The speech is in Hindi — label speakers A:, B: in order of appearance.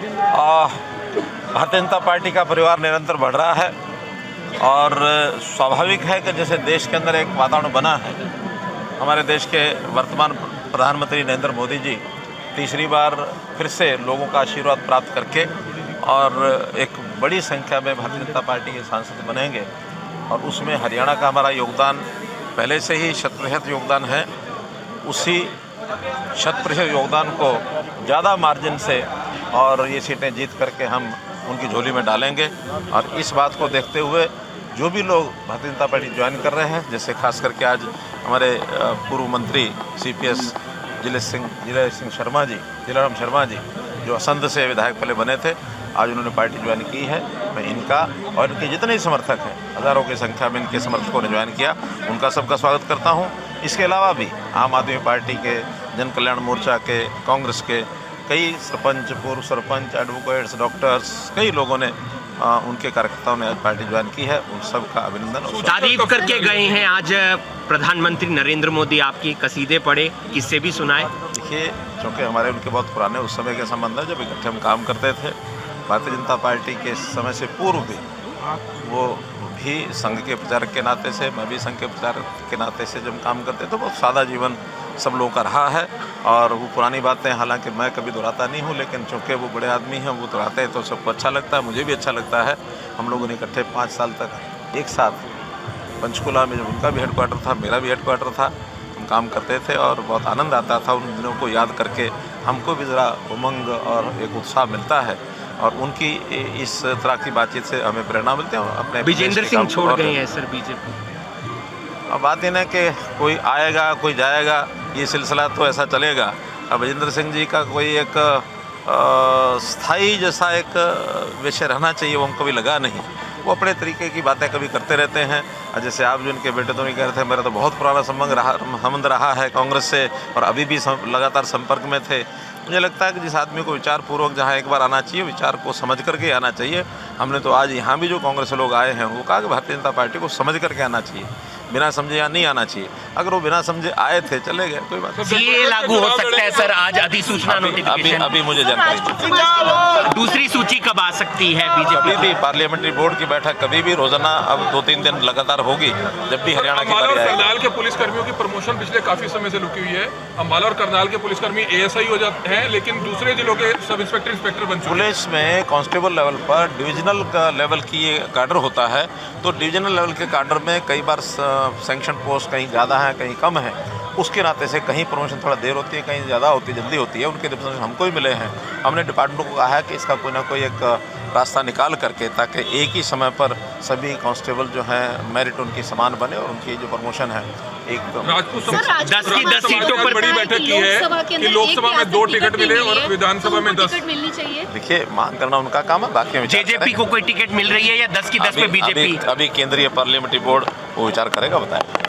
A: भारतीय जनता पार्टी का परिवार निरंतर बढ़ रहा है और स्वाभाविक है कि जैसे देश के अंदर एक वातावरण बना है, हमारे देश के वर्तमान प्रधानमंत्री नरेंद्र मोदी जी तीसरी बार फिर से लोगों का आशीर्वाद प्राप्त करके और एक बड़ी संख्या में भारतीय जनता पार्टी के सांसद बनेंगे और उसमें हरियाणा का हमारा योगदान पहले से ही 100% योगदान है। उसी 100% योगदान को ज़्यादा मार्जिन से और ये सीटें जीत करके हम उनकी झोली में डालेंगे। और इस बात को देखते हुए जो भी लोग भारतीय जनता पार्टी ज्वाइन कर रहे हैं, जैसे खास करके आज हमारे पूर्व मंत्री CPS जिलेराम शर्मा जी जो असंध से विधायक पहले बने थे, आज उन्होंने पार्टी ज्वाइन की है। मैं इनका और इनके जितने समर्थक हैं, हज़ारों की संख्या में इनके समर्थकों ने ज्वाइन किया, उनका सबका स्वागत करता हूं। इसके अलावा भी आम आदमी पार्टी के, जन कल्याण मोर्चा के, कांग्रेस के कई सरपंच, पूर्व सरपंच, एडवोकेट्स, डॉक्टर्स, कई लोगों ने उनके कार्यकर्ताओं ने आज पार्टी ज्वाइन की है। उन सबका अभिनंदन।
B: तारीफ करके गए हैं आज प्रधानमंत्री नरेंद्र मोदी, आपकी कसीदे पढ़े, किससे भी सुनाए।
A: देखिए, क्योंकि हमारे उनके बहुत पुराने उस समय के संबंध है, जब इकट्ठे हम काम करते थे भारतीय जनता पार्टी के समय से पूर्व भी, वो भी संघ के प्रचारक के नाते से, मैं भी संघ के प्रचारक के नाते से जब काम करते तो बहुत सादा जीवन सब लोगों का रहा है। और वो पुरानी बातें हालांकि मैं कभी दोहराता नहीं हूँ, लेकिन चूँकि वो बड़े आदमी हैं, वो दोहराते हैं तो सबको अच्छा लगता है, मुझे भी अच्छा लगता है। हम लोगों ने इकट्ठे 5 साल तक एक साथ पंचकुला में, जब उनका भी हेडक्वार्टर था, मेरा भी हेडक्वार्टर था, हम काम करते थे और बहुत आनंद आता था। उन दिनों को याद करके हमको भी ज़रा उमंग और एक उत्साह मिलता है और उनकी इस तरह की बातचीत से हमें प्रेरणा मिलती है। अपने
B: विजेंद्र सिंह छोड़ गए हैं सर बीजेपी।
A: अब बात यह है कि कोई आएगा कोई जाएगा, ये सिलसिला तो ऐसा चलेगा। अब विजेंद्र सिंह जी का कोई एक स्थायी जैसा एक विषय रहना चाहिए, वो हमको भी लगा नहीं। वो अपने तरीके की बातें कभी करते रहते हैं। जैसे आप जो इनके बेटे तो नहीं कह रहे थे, मेरा तो बहुत पुराना संबंध रहा है कांग्रेस से और अभी भी लगातार संपर्क में थे। मुझे लगता है कि जिस आदमी को विचारपूर्वक जहाँ एक बार आना चाहिए, विचार को समझ करके आना चाहिए। हमने तो आज यहाँ भी जो कांग्रेस के लोग आए हैं, वो कहा कि भारतीय जनता पार्टी को समझ करके आना चाहिए, बिना समझे यहाँ नहीं आना चाहिए। अगर वो बिना समझे आए थे, चले गए, कोई बात नहीं।
B: ये लागू हो सकता है सर, आज अधिसूचना नोटिफिकेशन
A: अभी मुझे जानकारी।
B: दूसरी सूची कब आ सकती है बीजेपी?
A: अभी भी पार्लियामेंट्री बोर्ड की बैठक कभी भी रोजाना अब 2-3 दिन लगातार होगी, जब भी हरियाणा की बारी आएगी।
C: करनाल के पुलिसकर्मियों की प्रमोशन पिछले काफी समय से रुकी हुई है। अम्बाला और करनाल के पुलिसकर्मी ASI हो जाते हैं, लेकिन दूसरे जिलों के सब इंस्पेक्टर बन चुके हैं।
A: पुलिस में कांस्टेबल लेवल पर डिविजनल का लेवल की ये कैडर होता है, तो डिविजनल लेवल के कैडर में कई बार सैंक्शन पोस्ट कहीं ज़्यादा है, कहीं कम है। उसके नाते से कहीं प्रमोशन थोड़ा देर होती है, कहीं ज़्यादा होती है, जल्दी होती है। उनके रिप्रेजेंटेशन हमको ही मिले हैं। हमने डिपार्टमेंट को कहा है कि इसका कोई ना कोई एक रास्ता निकाल करके, ताकि एक ही समय पर सभी कांस्टेबल जो हैं मेरिट उनकी समान बने और उनकी जो प्रमोशन है एक
B: 10 सीटों पर
C: बड़ी बैठक की है कि लोकसभा में 2 टिकट मिले और विधानसभा में 10
D: मिलनी चाहिए।
A: देखिए, मांग करना उनका काम है, बाकी
B: जेजेपी को कोई टिकट मिल रही है या 10 की 10 पे बीजेपी?
A: अभी केंद्रीय पार्लियामेंट्री बोर्ड वो विचार करेगा, बताएं।